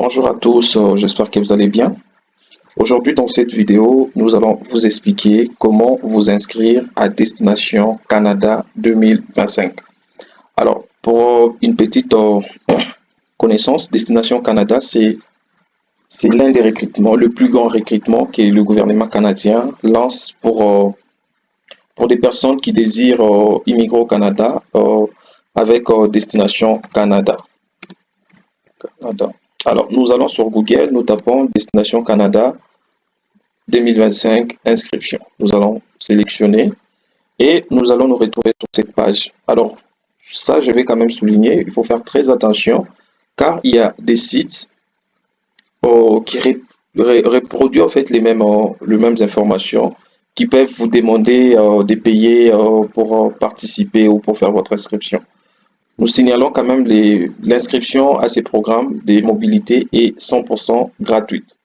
Bonjour à tous, j'espère que vous allez bien. Aujourd'hui, dans cette vidéo, nous allons vous expliquer comment vous inscrire à Destination Canada 2025. Alors, pour une petite connaissance, Destination Canada, c'est l'un des recrutements, le plus grand recrutement que le gouvernement canadien lance pour des personnes qui désirent immigrer au Canada avec Destination Canada. Alors, nous allons sur Google, nous tapons Destination Canada 2025 inscription. Nous allons sélectionner et nous allons nous retrouver sur cette page. Alors, ça, je vais quand même souligner, il faut faire très attention car il y a des sites qui reproduisent en fait les mêmes informations qui peuvent vous demander de payer pour participer ou pour faire votre inscription. Nous signalons quand même l'inscription à ces programmes de mobilité est 100% gratuite.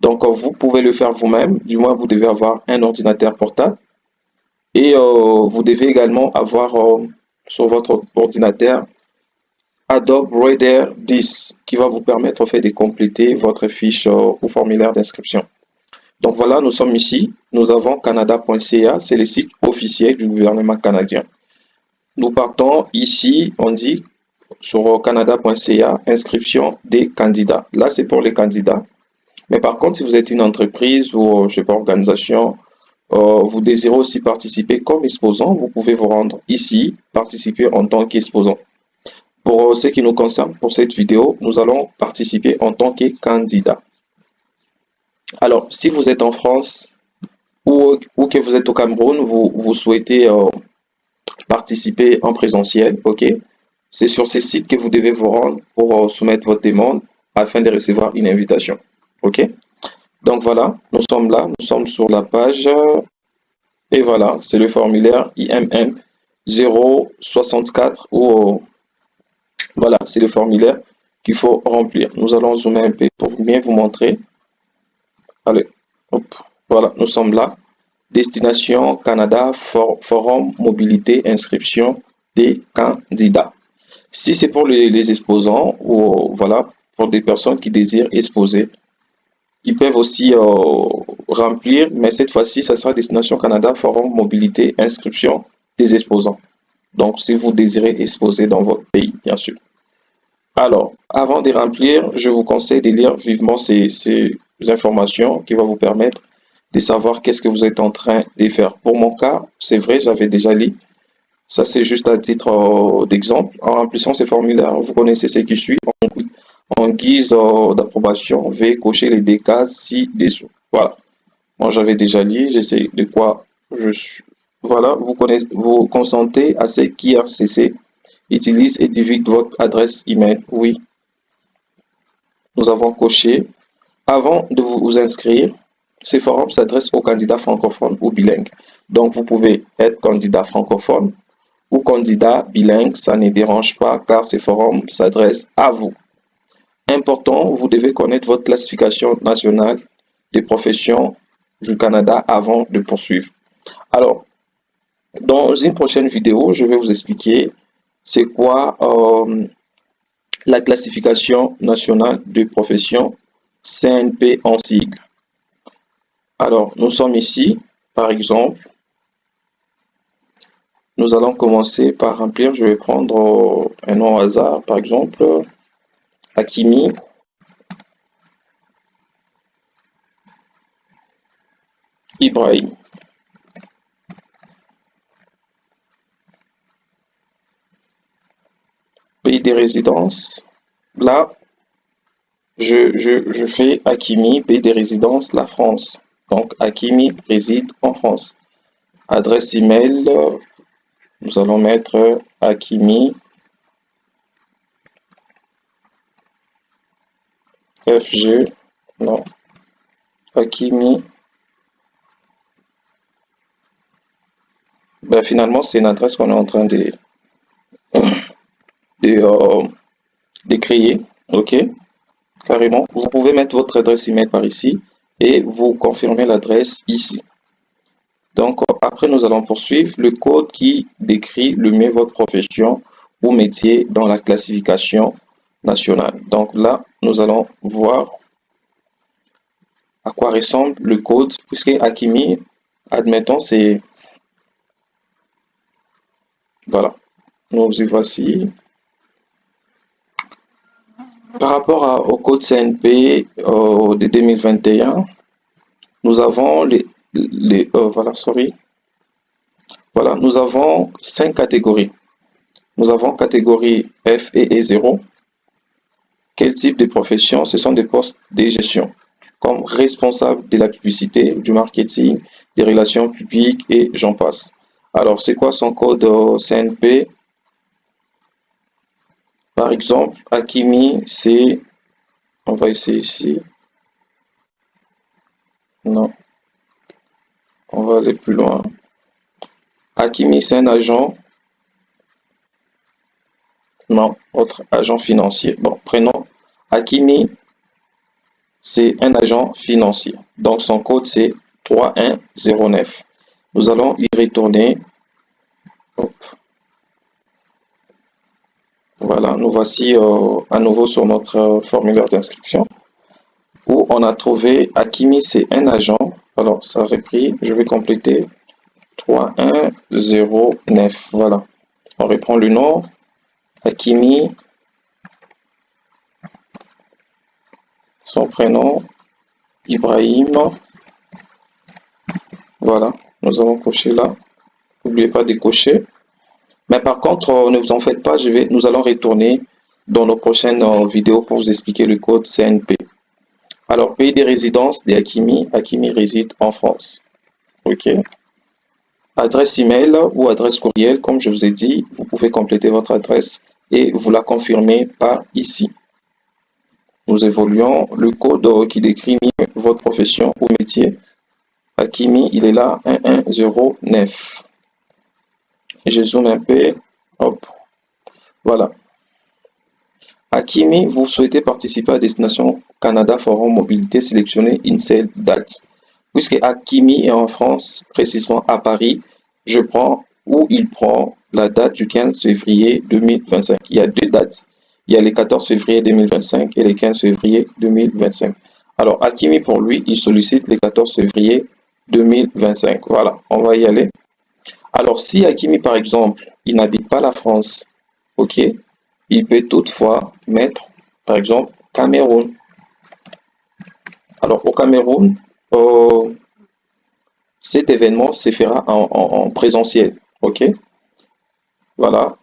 Donc, vous pouvez le faire vous-même, du moins vous devez avoir un ordinateur portable et vous devez également avoir sur votre ordinateur Adobe Reader 10 qui va vous permettre en fait de compléter votre fiche ou formulaire d'inscription. Donc voilà, nous sommes ici, nous avons canada.ca, c'est le site officiel du gouvernement canadien. Nous partons ici, on dit sur canada.ca, inscription des candidats. Là, c'est pour les candidats. Mais par contre, si vous êtes une entreprise ou, je sais pas, organisation, vous désirez aussi participer comme exposant, vous pouvez vous rendre ici, participer en tant qu'exposant. Pour ce qui nous concerne, pour cette vidéo, nous allons participer en tant que candidat. Alors, si vous êtes en France ou que vous êtes au Cameroun, vous souhaitez participer en présentiel, ok? C'est sur ces sites que vous devez vous rendre pour soumettre votre demande afin de recevoir une invitation, ok? Donc voilà, nous sommes là, nous sommes sur la page et voilà, c'est le formulaire IMM 064 ou voilà, c'est le formulaire qu'il faut remplir. Nous allons zoomer un peu pour bien vous montrer. Allez, hop, voilà, nous sommes là. Destination Canada, Forum Mobilité, inscription des candidats. Si c'est pour les exposants ou voilà, pour des personnes qui désirent exposer, ils peuvent aussi remplir, mais cette fois-ci, ça sera Destination Canada, Forum Mobilité, inscription des exposants. Donc, si vous désirez exposer dans votre pays, bien sûr. Alors, avant de remplir, je vous conseille de lire vivement ces informations qui vont vous permettre de savoir qu'est-ce que vous êtes en train de faire. Pour mon cas, c'est vrai, j'avais déjà lu. Ça, c'est juste à titre d'exemple. En remplissant ces formulaires, vous connaissez ce qui suit. En guise d'approbation, veuillez cocher les deux cases ci-dessous. Voilà. Moi, j'avais déjà lu, je sais de quoi je suis. Voilà, vous consentez à ce qu'IRCC utilise et divulgue votre adresse email. Oui, nous avons coché. Avant de vous inscrire, ces forums s'adressent aux candidats francophones ou bilingues. Donc, vous pouvez être candidat francophone ou candidat bilingue, ça ne dérange pas car ces forums s'adressent à vous. Important, vous devez connaître votre classification nationale des professions du Canada avant de poursuivre. Alors, dans une prochaine vidéo, je vais vous expliquer c'est quoi la classification nationale des professions CNP en sigle. Alors, nous sommes ici, par exemple, nous allons commencer par remplir, je vais prendre un nom au hasard, par exemple, Hakimi. Ibrahim. Pays de résidence. Là, je fais Hakimi, pays de résidence, la France. Donc, Hakimi réside en France. Adresse email, nous allons mettre Hakimi FG, non, Hakimi. Ben, finalement, c'est une adresse qu'on est en train de créer, ok, carrément. Vous pouvez mettre votre adresse email par ici et vous confirmez l'adresse ici. Donc, après, nous allons poursuivre le code qui décrit le mieux votre profession ou métier dans la classification nationale. Donc là, nous allons voir à quoi ressemble le code, puisque Hakimi, admettons, c'est... Voilà, nous y voici. Par rapport au code CNP de 2021, nous avons voilà, sorry. Voilà, nous avons 5 catégories. Nous avons catégorie F et E0. Quel type de profession? Ce sont des postes de gestion, comme responsable de la publicité, du marketing, des relations publiques et j'en passe. Alors, c'est quoi son code CNP? Par exemple, Hakimi, c'est... On va essayer ici. Non, on va aller plus loin. Hakimi, c'est un agent. Non, autre agent financier. Bon, prenons Hakimi, c'est un agent financier. Donc, son code, c'est 3109. Nous allons y retourner. Hop. Voilà, nous voici à nouveau sur notre formulaire d'inscription où on a trouvé Hakimi, c'est un agent. Alors, ça a repris. Je vais compléter 3109. Voilà. On reprend le nom. Hakimi, son prénom, Ibrahim. Voilà, nous avons coché là. N'oubliez pas de cocher. Mais par contre, ne vous en faites pas, nous allons retourner dans nos prochaines vidéos pour vous expliquer le code CNP. Alors, pays de résidence de Hakimi. Hakimi réside en France. OK. Adresse email ou adresse courriel, comme je vous ai dit, vous pouvez compléter votre adresse et vous la confirmez par ici. Nous évoluons le code qui décrit votre profession ou métier. Hakimi, il est là, 1109. Je zoome un peu. Hop. Voilà. Hakimi, vous souhaitez participer à Destination Canada Forum Mobilité, sélectionnez une seule date. Puisque Hakimi est en France, précisément à Paris, je prends ou il prend la date du 15 février 2025. Il y a deux dates. Il y a le 14 février 2025 et le 15 février 2025. Alors, Hakimi, pour lui, il sollicite le 14 février 2025. Voilà, on va y aller. Alors, si Hakimi, par exemple, il n'habite pas la France, ok, il peut toutefois mettre, par exemple, Cameroun. Alors, au Cameroun, cet événement se fera en présentiel, ok. Voilà.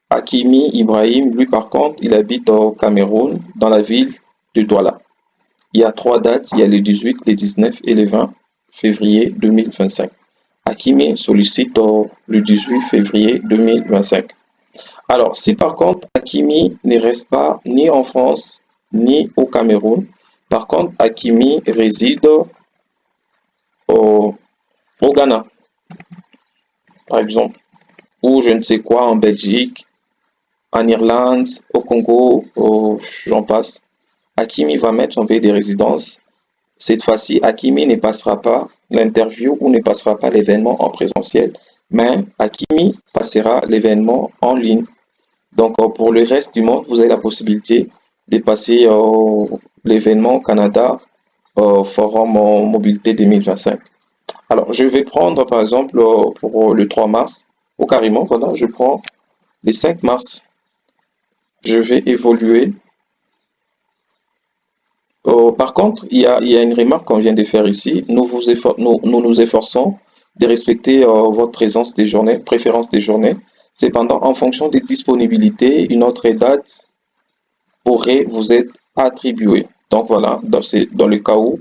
Hakimi Ibrahim, lui, par contre, il habite au Cameroun, dans la ville de Douala. Il y a 3 dates, il y a le 18, le 19 et le 20 février 2025. Hakimi sollicite le 18 février 2025. Alors, si par contre Hakimi ne reste pas ni en France ni au Cameroun, par contre Hakimi réside au Ghana, par exemple, ou je ne sais quoi, en Belgique, en Irlande, au Congo, j'en passe. Hakimi va mettre son pays de résidence. Cette fois-ci, Hakimi ne passera pas l'interview ou ne passera pas l'événement en présentiel, mais Hakimi passera l'événement en ligne. Donc, pour le reste du monde, vous avez la possibilité de passer l'événement Canada Forum Mobilité 2025. Alors, je vais prendre, par exemple, pour le 3 mars, ou carrément, voilà, je prends le 5 mars. Je vais évoluer. Par contre, il y a une remarque qu'on vient de faire ici. Nous nous efforçons de respecter votre préférence des journées. Cependant, en fonction des disponibilités, une autre date pourrait vous être attribuée. Donc voilà, dans le cas où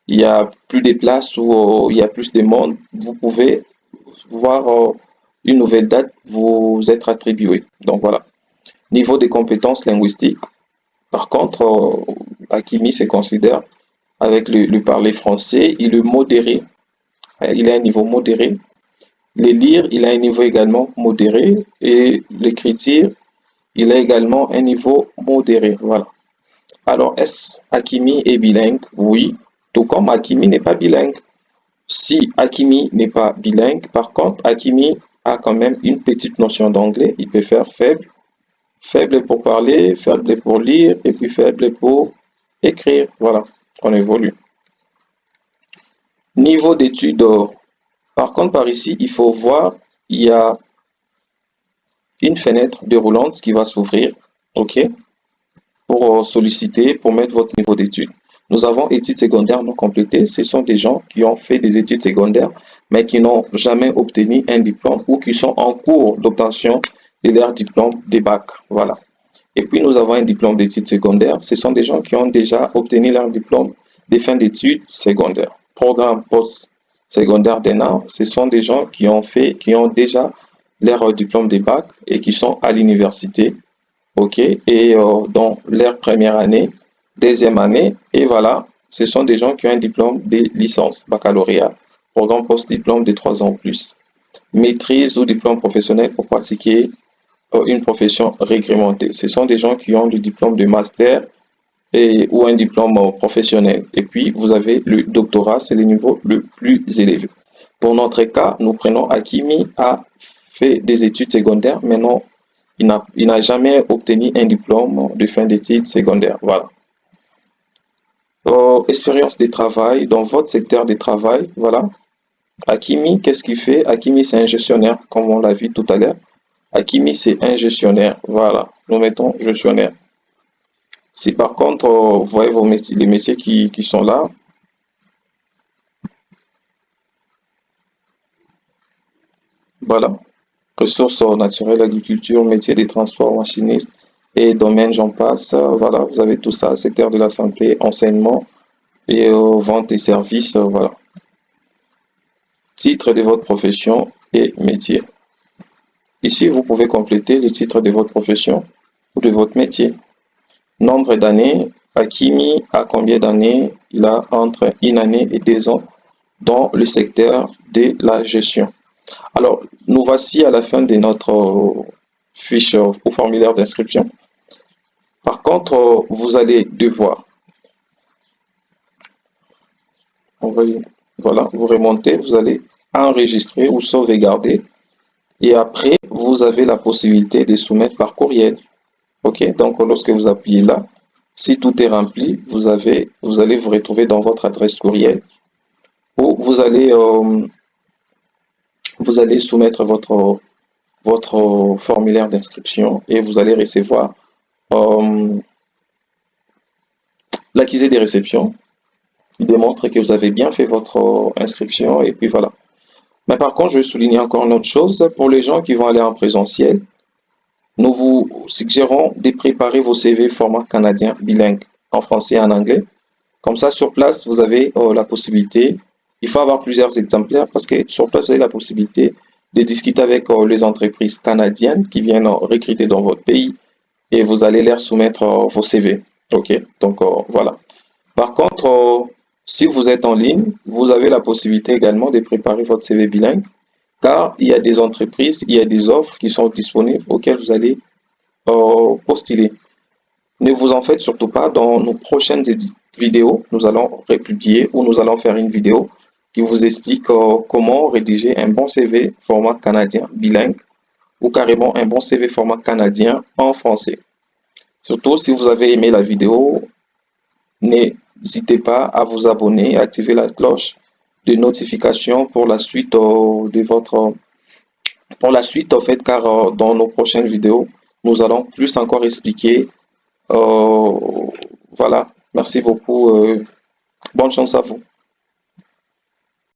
il y a plus de places ou il y a plus de monde, vous pouvez voir une nouvelle date vous être attribuée. Donc voilà. Niveau des compétences linguistiques, par contre, Hakimi se considère avec le parler français, il est modéré. Il a un niveau modéré. Le lire, il a un niveau également modéré. Et l'écriture, il a également un niveau modéré. Voilà. Alors, est-ce Hakimi est bilingue? Oui. Tout comme Hakimi n'est pas bilingue. Si Hakimi n'est pas bilingue, par contre, Hakimi a quand même une petite notion d'anglais. Il peut faire faible. Faible pour parler, faible pour lire et puis faible pour écrire. Voilà, on évolue. Niveau d'études. Par contre, par ici, il faut voir, il y a une fenêtre déroulante qui va s'ouvrir, ok, pour solliciter, pour mettre votre niveau d'études. Nous avons études secondaires non complétées. Ce sont des gens qui ont fait des études secondaires, mais qui n'ont jamais obtenu un diplôme ou qui sont en cours d'obtention de leur diplôme des bacs. Voilà. Et puis, nous avons un diplôme d'études secondaires. Ce sont des gens qui ont déjà obtenu leur diplôme de fin d'études secondaires. Programme post-secondaire d'ENA, ce sont des gens qui ont déjà leur diplôme des bacs et qui sont à l'université, ok, et dans leur première année, deuxième année, et voilà, ce sont des gens qui ont un diplôme de licence, baccalauréat, programme post-diplôme de 3 ans ou plus, maîtrise ou diplôme professionnel pour pratiquer une profession réglementée. Ce sont des gens qui ont le diplôme de master ou un diplôme professionnel. Et puis, vous avez le doctorat, c'est le niveau le plus élevé. Pour notre cas, nous prenons Hakimi a fait des études secondaires, mais non, il n'a jamais obtenu un diplôme de fin d'études secondaires. Voilà. Expérience de travail dans votre secteur de travail. Voilà. Hakimi, qu'est-ce qu'il fait? Hakimi, c'est un gestionnaire, comme on l'a vu tout à l'heure. Hakimi, c'est un gestionnaire. Voilà. Nous mettons gestionnaire. Si par contre, vous voyez vos métiers, les métiers qui sont là, voilà. Ressources naturelles, agriculture, métier des transports, machiniste et domaine, j'en passe. Voilà, vous avez tout ça, secteur de la santé, enseignement et vente et services. Voilà. Titre de votre profession et métier. Ici, vous pouvez compléter le titre de votre profession ou de votre métier. Nombre d'années, Hakimi a combien d'années? Il a entre une année et 2 ans dans le secteur de la gestion. Alors, nous voici à la fin de notre fiche ou formulaire d'inscription. Par contre, vous allez devoir, voilà, vous remontez, vous allez enregistrer ou sauvegarder et après, vous avez la possibilité de soumettre par courriel. OK? Donc, lorsque vous appuyez là, si tout est rempli, vous allez vous retrouver dans votre adresse courriel où vous allez soumettre votre formulaire d'inscription et vous allez recevoir l'accusé des réceptions qui démontre que vous avez bien fait votre inscription et puis voilà. Mais par contre, je vais souligner encore une autre chose. Pour les gens qui vont aller en présentiel, nous vous suggérons de préparer vos CV format canadien bilingue en français et en anglais. Comme ça, sur place, vous avez la possibilité, il faut avoir plusieurs exemplaires parce que sur place, vous avez la possibilité de discuter avec les entreprises canadiennes qui viennent recruter dans votre pays et vous allez leur soumettre vos CV. OK? Donc, voilà. Par contre, si vous êtes en ligne, vous avez la possibilité également de préparer votre CV bilingue car il y a des entreprises, il y a des offres qui sont disponibles auxquelles vous allez postuler. Ne vous en faites surtout pas. Dans nos prochaines vidéos, nous allons republier ou nous allons faire une vidéo qui vous explique comment rédiger un bon CV format canadien bilingue ou carrément un bon CV format canadien en français. Surtout si vous avez aimé la vidéo, n'hésitez pas à vous abonner et activer la cloche de notification pour la suite en fait, car dans nos prochaines vidéos, nous allons plus encore expliquer. Voilà, merci beaucoup. Bonne chance à vous.